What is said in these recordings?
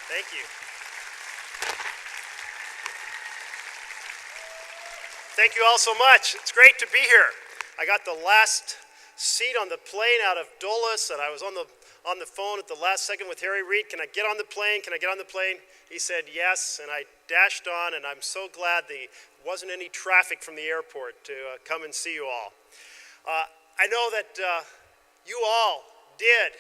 Thank you. Thank you all so much. It's great to be here. I got the last seat on the plane out of Dulles, and I was on the phone at the last second with Harry Reid. Can I get on the plane? Can I get on the plane? He said yes, and I dashed on, and I'm so glad there wasn't any traffic from the airport to come and see you all. I know that you all did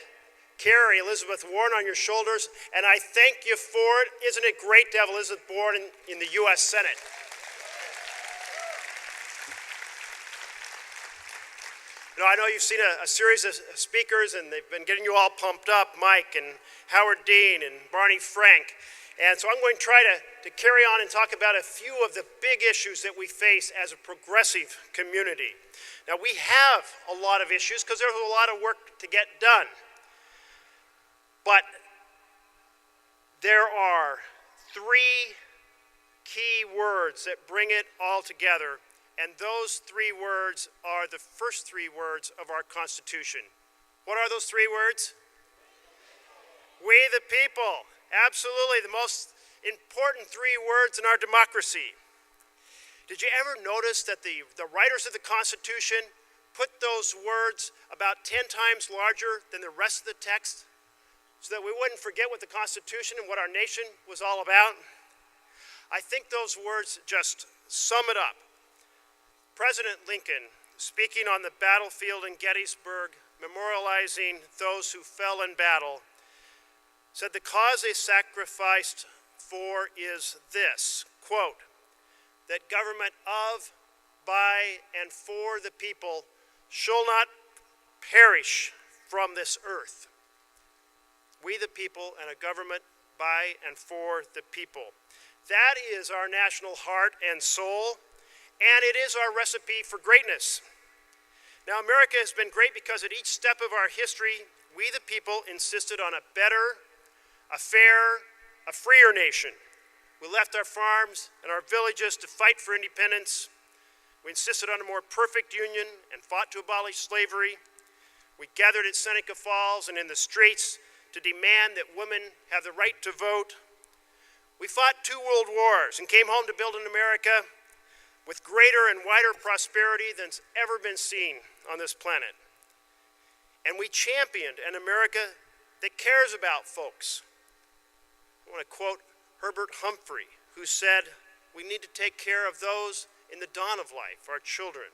carry Elizabeth Warren on your shoulders, and I thank you for it. Isn't it great to have Elizabeth Warren in the U.S. Senate? You know, I know you've seen a series of speakers, and they've been getting you all pumped up, Mike and Howard Dean and Barney Frank. And so I'm going to try to carry on and talk about a few of the big issues that we face as a progressive community. Now, we have a lot of issues because there's a lot of work to get done. But there are three key words that bring it all together, and those three words are the first three words of our Constitution. What are those three words? We the people. Absolutely, the most important three words in our democracy. Did you ever notice that the writers of the Constitution put those words about 10 times larger than the rest of the text so that we wouldn't forget what the Constitution and what our nation was all about? I think those words just sum it up. President Lincoln, speaking on the battlefield in Gettysburg, memorializing those who fell in battle, said the cause they sacrificed for is this, quote, that government of, by, and for the people shall not perish from this earth. We the people, and a government by and for the people. That is our national heart and soul, and it is our recipe for greatness. Now, America has been great because at each step of our history, we the people insisted on a better, a fair, a freer nation. We left our farms and our villages to fight for independence. We insisted on a more perfect union and fought to abolish slavery. We gathered at Seneca Falls and in the streets to demand that women have the right to vote. We fought 2 world wars and came home to build an America with greater and wider prosperity than's ever been seen on this planet. And we championed an America that cares about folks. I want to quote Herbert Humphrey, who said, "We need to take care of those in the dawn of life, our children,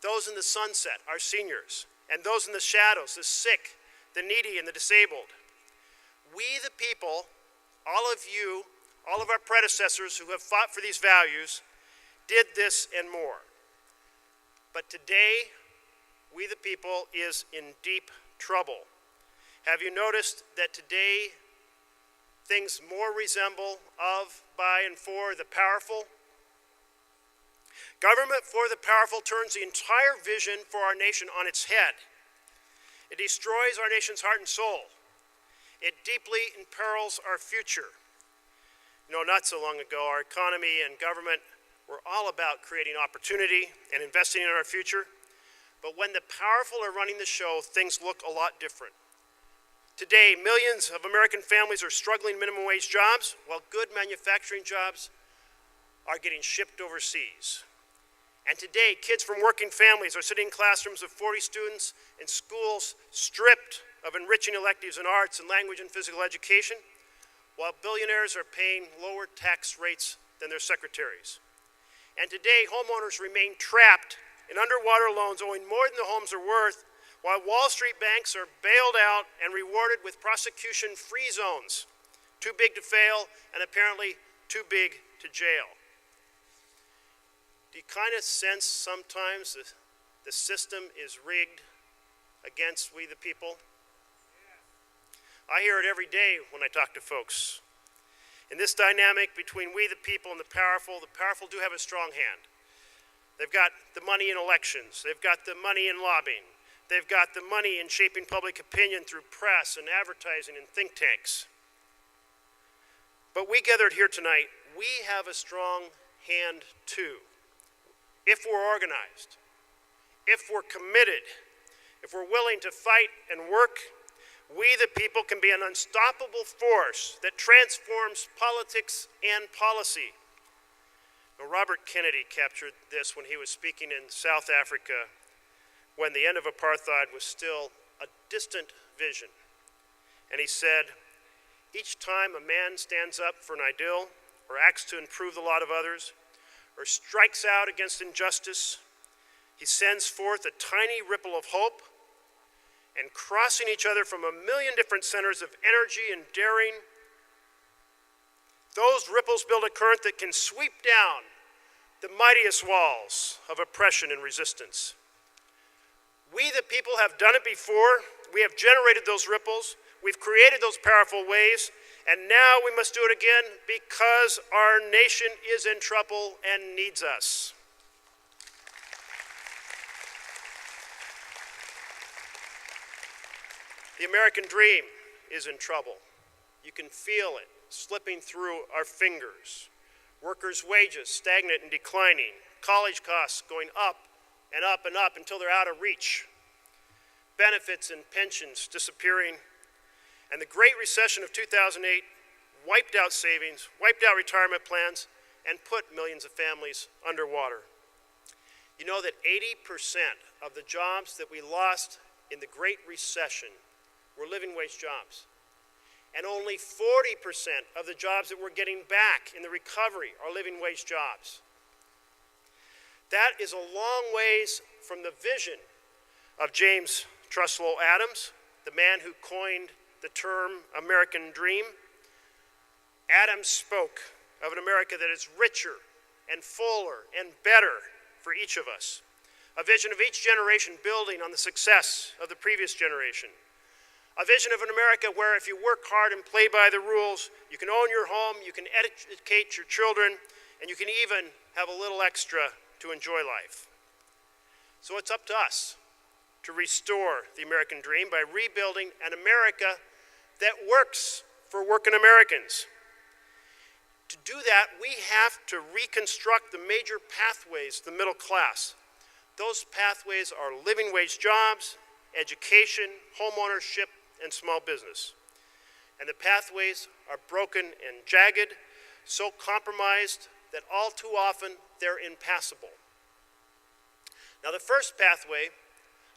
those in the sunset, our seniors, and those in the shadows, the sick, the needy, and the disabled." We the people, all of you, all of our predecessors who have fought for these values, did this and more. But today, we the people is in deep trouble. Have you noticed that today things more resemble of, by, and for the powerful? Government for the powerful turns the entire vision for our nation on its head. It destroys our nation's heart and soul. It deeply imperils our future. You know, not so long ago, our economy and government were all about creating opportunity and investing in our future. But when the powerful are running the show, things look a lot different. Today, millions of American families are struggling minimum wage jobs, while good manufacturing jobs are getting shipped overseas. And today, kids from working families are sitting in classrooms of 40 students in schools stripped of enriching electives in arts and language and physical education, while billionaires are paying lower tax rates than their secretaries. And today, homeowners remain trapped in underwater loans owing more than the homes are worth, while Wall Street banks are bailed out and rewarded with prosecution-free zones, too big to fail and apparently too big to jail. Do you kind of sense sometimes the system is rigged against we the people? I hear it every day when I talk to folks. In this dynamic between we the people and the powerful do have a strong hand. They've got the money in elections. They've got the money in lobbying. They've got the money in shaping public opinion through press and advertising and think tanks. But we gathered here tonight, we have a strong hand too. If we're organized, if we're committed, if we're willing to fight and work, We, the people, can be an unstoppable force that transforms politics and policy. Now, Robert Kennedy captured this when he was speaking in South Africa when the end of apartheid was still a distant vision. And he said, "Each time a man stands up for an ideal or acts to improve the lot of others or strikes out against injustice, he sends forth a tiny ripple of hope, and crossing each other from a million different centers of energy and daring, those ripples build a current that can sweep down the mightiest walls of oppression and resistance. We, the people, have done it before. We have generated those ripples. We've created those powerful waves, and now we must do it again because our nation is in trouble and needs us." The American dream is in trouble. You can feel it slipping through our fingers. Workers' wages stagnant and declining. College costs going up and up and up until they're out of reach. Benefits and pensions disappearing. And the Great Recession of 2008 wiped out savings, wiped out retirement plans, and put millions of families underwater. You know that 80% of the jobs that we lost in the Great Recession were living wage jobs. And only 40% of the jobs that we're getting back in the recovery are living wage jobs. That is a long ways from the vision of James Truslow Adams, the man who coined the term American dream. Adams spoke of an America that is richer and fuller and better for each of us. A vision of each generation building on the success of the previous generation. A vision of an America where if you work hard and play by the rules, you can own your home, you can educate your children, and you can even have a little extra to enjoy life. So it's up to us to restore the American dream by rebuilding an America that works for working Americans. To do that, we have to reconstruct the major pathways to the middle class. Those pathways are living wage jobs, education, homeownership, and small business. And the pathways are broken and jagged, so compromised that all too often they're impassable. Now the first pathway,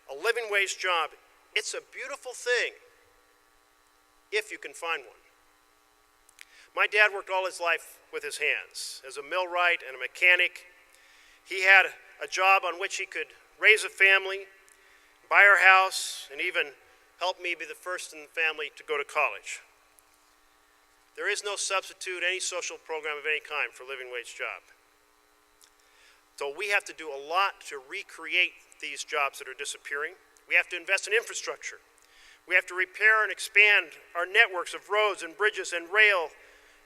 a living wage job, it's a beautiful thing if you can find one. My dad worked all his life with his hands as a millwright and a mechanic. He had a job on which he could raise a family, buy our house, and even help me be the first in the family to go to college. There is no substitute, any social program of any kind for a living wage job. So we have to do a lot to recreate these jobs that are disappearing. We have to invest in infrastructure. We have to repair and expand our networks of roads and bridges and rail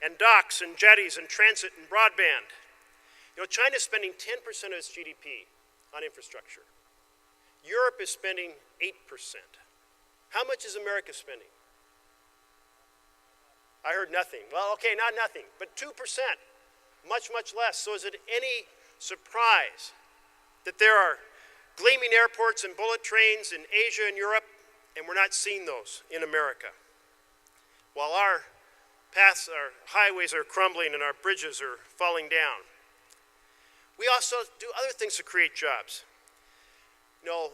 and docks and jetties and transit and broadband. You know, China's spending 10% of its GDP on infrastructure. Europe is spending 8%. How much is America spending? I heard nothing. Well, okay, not nothing, but 2%. Much, much less. So is it any surprise that there are gleaming airports and bullet trains in Asia and Europe, and we're not seeing those in America? While our paths, our highways are crumbling and our bridges are falling down. We also do other things to create jobs. You know,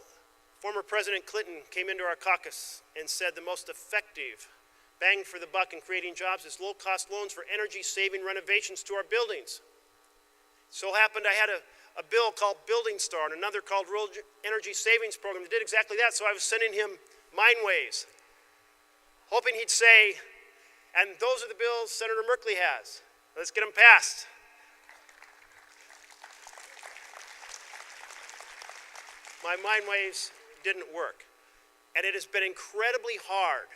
former President Clinton came into our caucus and said the most effective bang for the buck in creating jobs is low-cost loans for energy-saving renovations to our buildings. So happened I had a bill called Building Star and another called Rural Energy Savings Program that did exactly that, so I was sending him Mineways, hoping he'd say, and those are the bills Senator Merkley has. Let's get them passed. My Mineways didn't work. And it has been incredibly hard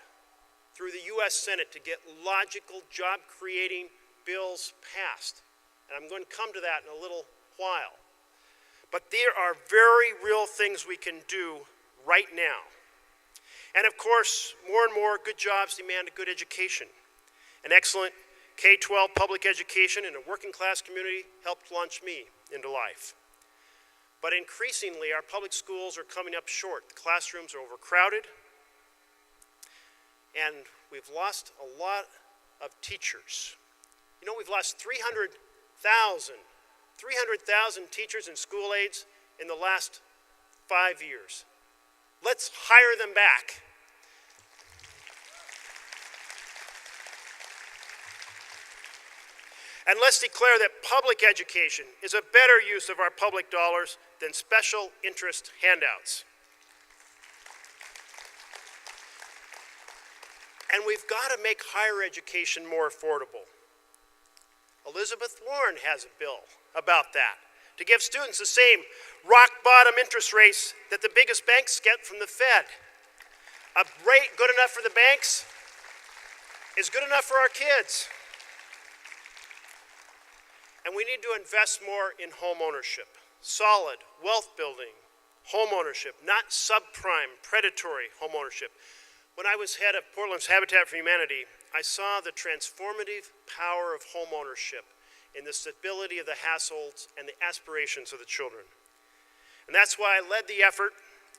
through the U.S. Senate to get logical, job-creating bills passed. And I'm going to come to that in a little while. But there are very real things we can do right now. And of course, more and more good jobs demand a good education. An excellent K-12 public education in a working-class community helped launch me into life. But increasingly, our public schools are coming up short. The classrooms are overcrowded. and we've lost a lot of teachers. You know, we've lost 300,000 teachers and school aides in the last 5 years. Let's hire them back. And let's declare that public education is a better use of our public dollars than special interest handouts. And we've got to make higher education more affordable. Elizabeth Warren has a bill about that, to give students the same rock-bottom interest rates that the biggest banks get from the Fed. A rate good enough for the banks is good enough for our kids. And we need to invest more in home ownership, solid wealth building, home ownership, not subprime, predatory home ownership. When I was head of Portland's Habitat for Humanity, I saw the transformative power of home ownership in the stability of the households and the aspirations of the children. And that's why I led the effort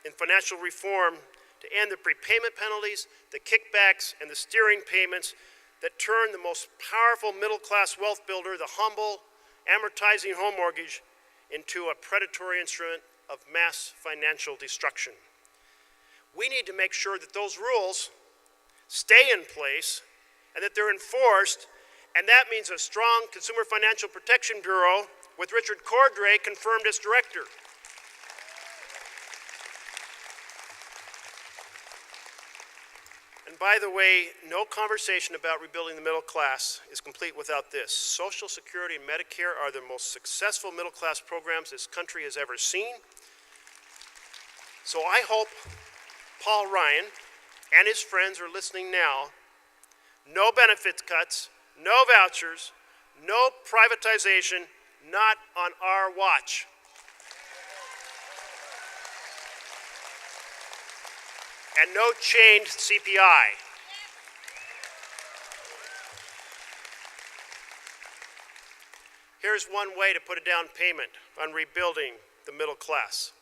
in financial reform to end the prepayment penalties, the kickbacks, and the steering payments that turn the most powerful middle-class wealth builder, the humble, amortizing home mortgage, into a predatory instrument of mass financial destruction. We need to make sure that those rules stay in place and that they're enforced, and that means a strong Consumer Financial Protection Bureau with Richard Cordray confirmed as director. And by the way, no conversation about rebuilding the middle class is complete without this. Social Security and Medicare are the most successful middle class programs this country has ever seen. So I hope Paul Ryan and his friends are listening now. No benefits cuts, no vouchers, no privatization, not on our watch. And no chained CPI. Here's one way to put a down payment on rebuilding the middle class.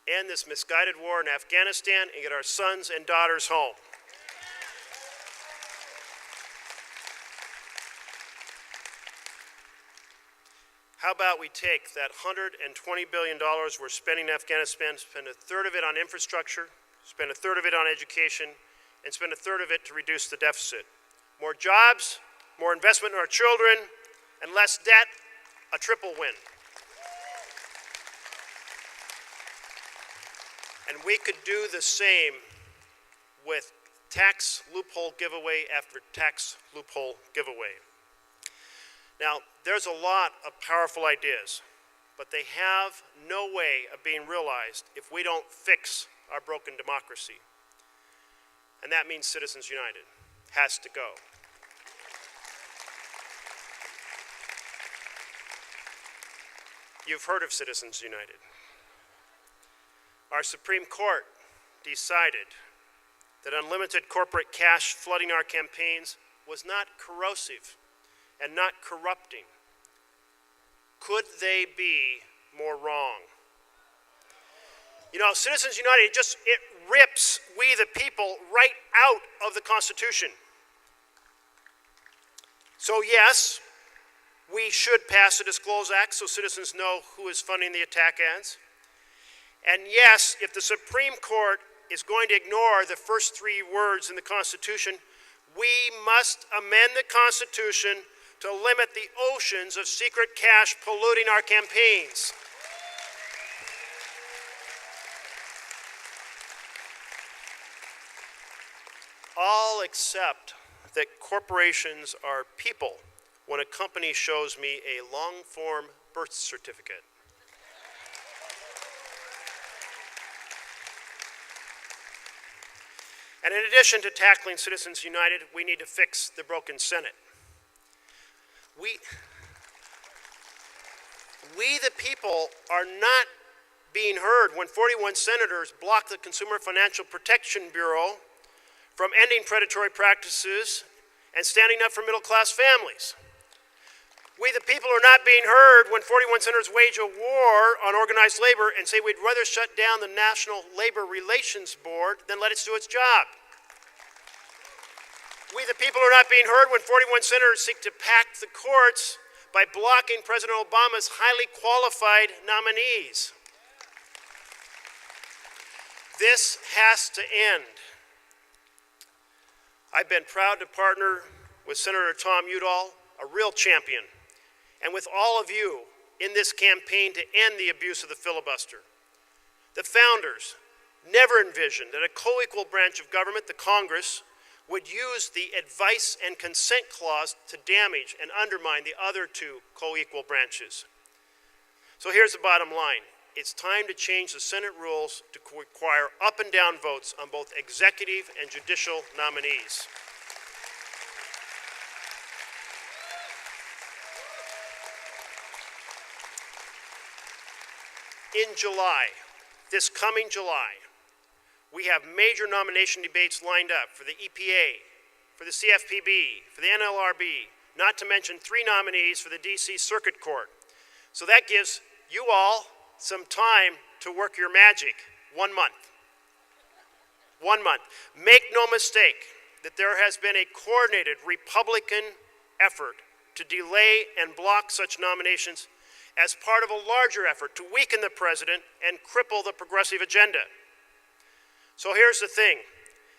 End this misguided war in Afghanistan and get our sons and daughters home. How about we take that $120 billion we're spending in Afghanistan, spend a third of it on infrastructure, spend a third of it on education, and spend a third of it to reduce the deficit. More jobs, more investment in our children, and less debt, a triple win. And we could do the same with tax loophole giveaway after tax loophole giveaway. Now, there's a lot of powerful ideas, but they have no way of being realized if we don't fix our broken democracy. And that means Citizens United has to go. You've heard of Citizens United. Our Supreme Court decided that unlimited corporate cash flooding our campaigns was not corrosive and not corrupting. Could they be more wrong? You know, Citizens United, it rips we the people right out of the Constitution. So yes, we should pass the Disclose Act so citizens know who is funding the attack ads. And yes, if the Supreme Court is going to ignore the first three words in the Constitution, we must amend the Constitution to limit the oceans of secret cash polluting our campaigns. I'll accept that corporations are people when a company shows me a long-form birth certificate. And in addition to tackling Citizens United, we need to fix the broken Senate. We the people are not being heard when 41 senators block the Consumer Financial Protection Bureau from ending predatory practices and standing up for middle-class families. We the people are not being heard when 41 senators wage a war on organized labor and say we'd rather shut down the National Labor Relations Board than let it do its job. We, the people, are not being heard when 41 senators seek to pack the courts by blocking President Obama's highly qualified nominees. This has to end. I've been proud to partner with Senator Tom Udall, a real champion, and with all of you in this campaign to end the abuse of the filibuster. The founders never envisioned that a co-equal branch of government, the Congress, would use the advice and consent clause to damage and undermine the other two co-equal branches. So here's the bottom line. It's time to change the Senate rules to require up and down votes on both executive and judicial nominees. In July, this coming July, we have major nomination debates lined up for the EPA, for the CFPB, for the NLRB, not to mention 3 nominees for the DC Circuit Court. So that gives you all some time to work your magic. 1 month. 1 month. Make no mistake that there has been a coordinated Republican effort to delay and block such nominations as part of a larger effort to weaken the president and cripple the progressive agenda. So here's the thing.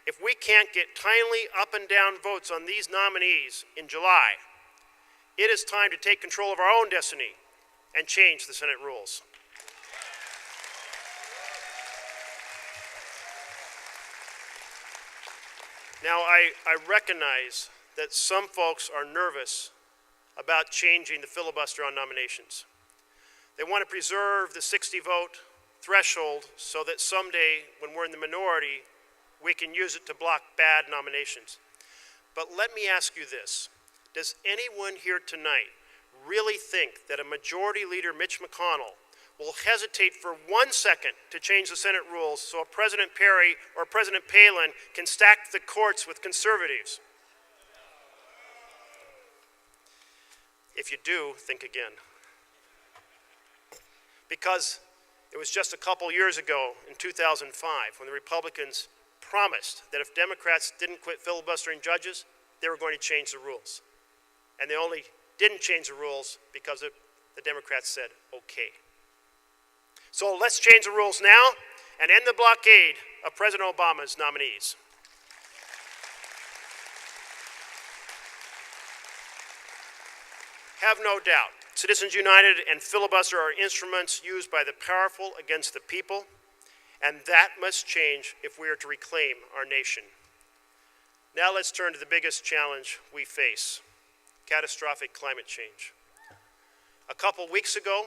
If we can't get timely up and down votes on these nominees in July, it is time to take control of our own destiny and change the Senate rules. Now, I recognize that some folks are nervous about changing the filibuster on nominations. They want to preserve the 60-vote threshold so that someday, when we're in the minority, we can use it to block bad nominations. But let me ask you this. Does anyone here tonight really think that a Majority Leader Mitch McConnell will hesitate for 1 second to change the Senate rules so President Perry or President Palin can stack the courts with conservatives? If you do, think again. Because it was just a couple years ago in 2005 when the Republicans promised that if Democrats didn't quit filibustering judges, they were going to change the rules. And they only didn't change the rules because the Democrats said, okay. So let's change the rules now and end the blockade of President Obama's nominees. Have no doubt, Citizens United and filibuster are instruments used by the powerful against the people, and that must change if we are to reclaim our nation. Now let's turn to the biggest challenge we face, catastrophic climate change. A couple weeks ago,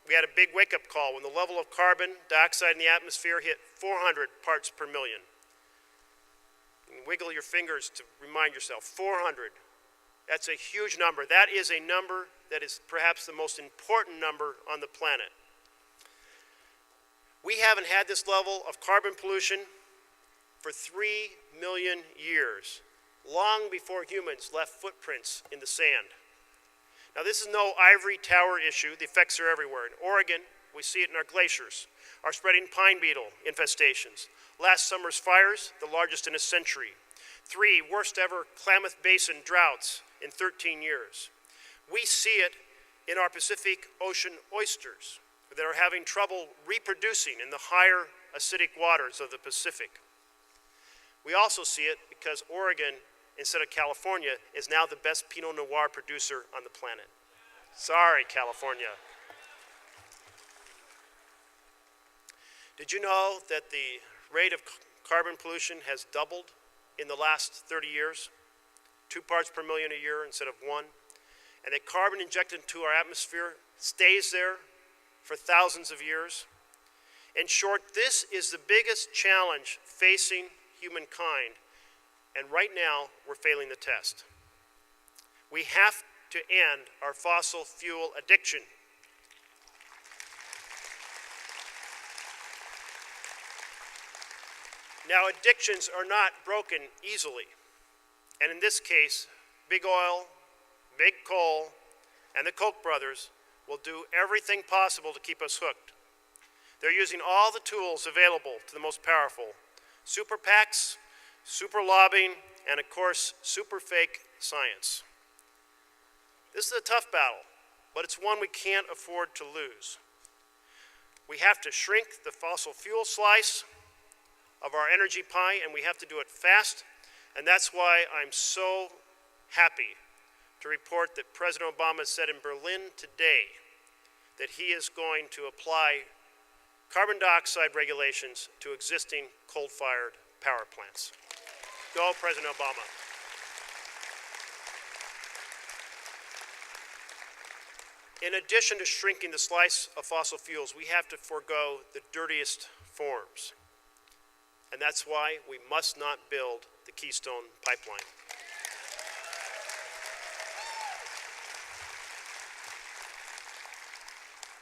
we had a big wake-up call when the level of carbon dioxide in the atmosphere hit 400 parts per million. You can wiggle your fingers to remind yourself, 400. That's a huge number. That is a number that is perhaps the most important number on the planet. We haven't had this level of carbon pollution for 3 million years, long before humans left footprints in the sand. Now, this is no ivory tower issue. The effects are everywhere. In Oregon, we see it in our glaciers, our spreading pine beetle infestations. Last summer's fires, the largest in a century. 3 worst ever Klamath Basin droughts in 13 years. We see it in our Pacific Ocean oysters that are having trouble reproducing in the higher acidic waters of the Pacific. We also see it because Oregon, instead of California, is now the best Pinot Noir producer on the planet. Sorry, California. Did you know that the rate of carbon pollution has doubled in the last 30 years? 2 parts per million a year instead of 1. And that carbon injected into our atmosphere stays there for thousands of years. In short, this is the biggest challenge facing humankind. And right now, we're failing the test. We have to end our fossil fuel addiction. Now, addictions are not broken easily. And in this case, big oil, big coal, and the Koch brothers will do everything possible to keep us hooked. They're using all the tools available to the most powerful: super PACs, super lobbying, and of course, super fake science. This is a tough battle, but it's one we can't afford to lose. We have to shrink the fossil fuel slice of our energy pie, and we have to do it fast, and that's why I'm so happy to report that President Obama said in Berlin today that he is going to apply carbon dioxide regulations to existing coal-fired power plants. Go, President Obama. In addition to shrinking the slice of fossil fuels, we have to forego the dirtiest forms. And that's why we must not build the Keystone Pipeline.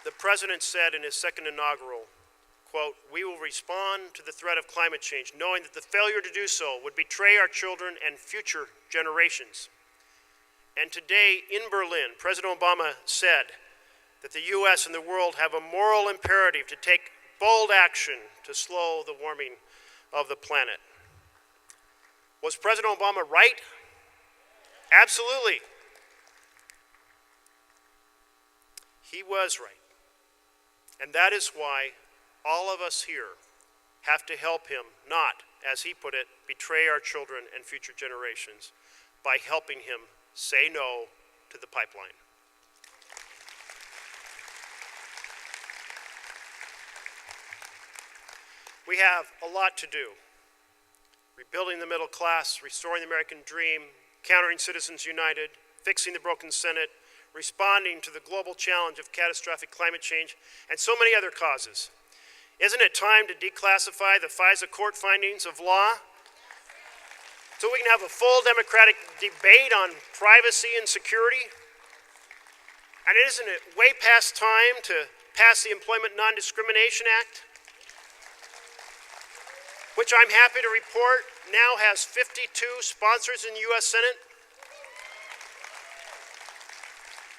The President said in his second inaugural, quote, "We will respond to the threat of climate change, knowing that the failure to do so would betray our children and future generations." And today in Berlin, President Obama said that the US and the world have a moral imperative to take bold action to slow the warming of the planet. Was President Obama right? Absolutely. He was right. And that is why all of us here have to help him not, as he put it, betray our children and future generations by helping him say no to the pipeline. We have a lot to do. Rebuilding the middle class, restoring the American dream, countering Citizens United, fixing the broken Senate, responding to the global challenge of catastrophic climate change, and so many other causes. Isn't it time to declassify the FISA court findings of law so we can have a full democratic debate on privacy and security? And isn't it way past time to pass the Employment Non-Discrimination Act, which I'm happy to report now has 52 sponsors in the US Senate?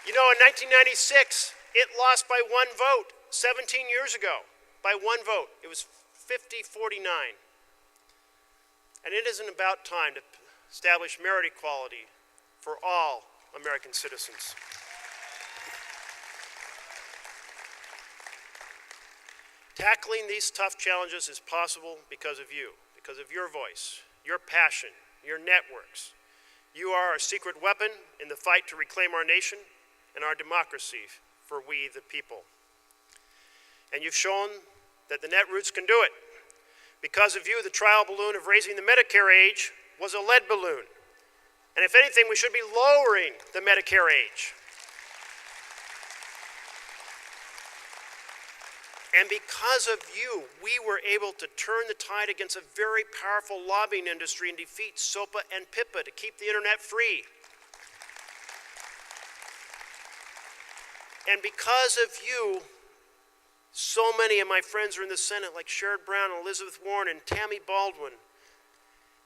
You know, in 1996, it lost by one vote 17 years ago. By one vote. It was 50-49. And it isn't about time to establish merit equality for all American citizens. Tackling these tough challenges is possible because of you, because of your voice, your passion, your networks. You are our secret weapon in the fight to reclaim our nation and our democracy for we the people. And you've shown that the Netroots can do it. Because of you, the trial balloon of raising the Medicare age was a lead balloon. And if anything, we should be lowering the Medicare age. And because of you, we were able to turn the tide against a very powerful lobbying industry and defeat SOPA and PIPA to keep the internet free. And because of you, so many of my friends are in the Senate, like Sherrod Brown, Elizabeth Warren, and Tammy Baldwin.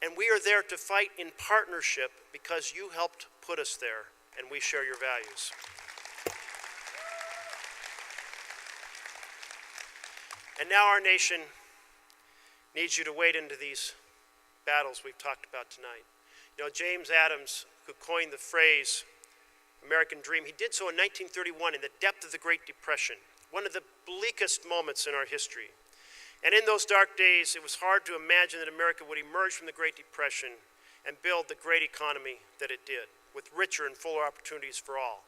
And we are there to fight in partnership because you helped put us there, and we share your values. And now our nation needs you to wade into these battles we've talked about tonight. You know, James Adams, who coined the phrase American Dream, he did so in 1931 in the depth of the Great Depression, one of the bleakest moments in our history. And in those dark days, it was hard to imagine that America would emerge from the Great Depression and build the great economy that it did, with richer and fuller opportunities for all.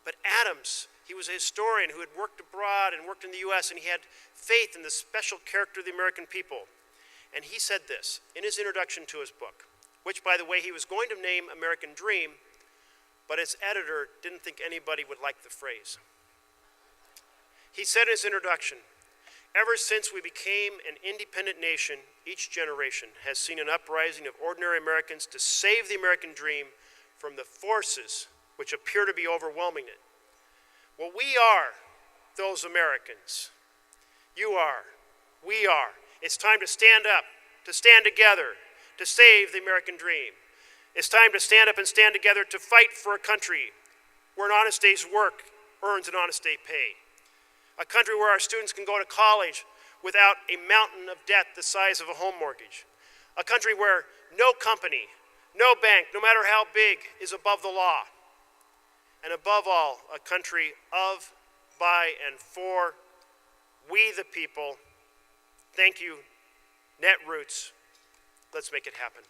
But Adams, he was a historian who had worked abroad and worked in the US, and he had faith in the special character of the American people. And he said this in his introduction to his book, which, by the way, he was going to name American Dream, but his editor didn't think anybody would like the phrase. He said in his introduction, "Ever since we became an independent nation, each generation has seen an uprising of ordinary Americans to save the American dream from the forces which appear to be overwhelming it." Well, we are those Americans. You are. We are. It's time to stand up, to stand together, to save the American dream. It's time to stand up and stand together to fight for a country where an honest day's work earns an honest day pay. A country where our students can go to college without a mountain of debt the size of a home mortgage. A country where no company No bank, no matter how big, is above the law. And above all, a country of, by, and for we the people. Thank you, Netroots. Let's make it happen.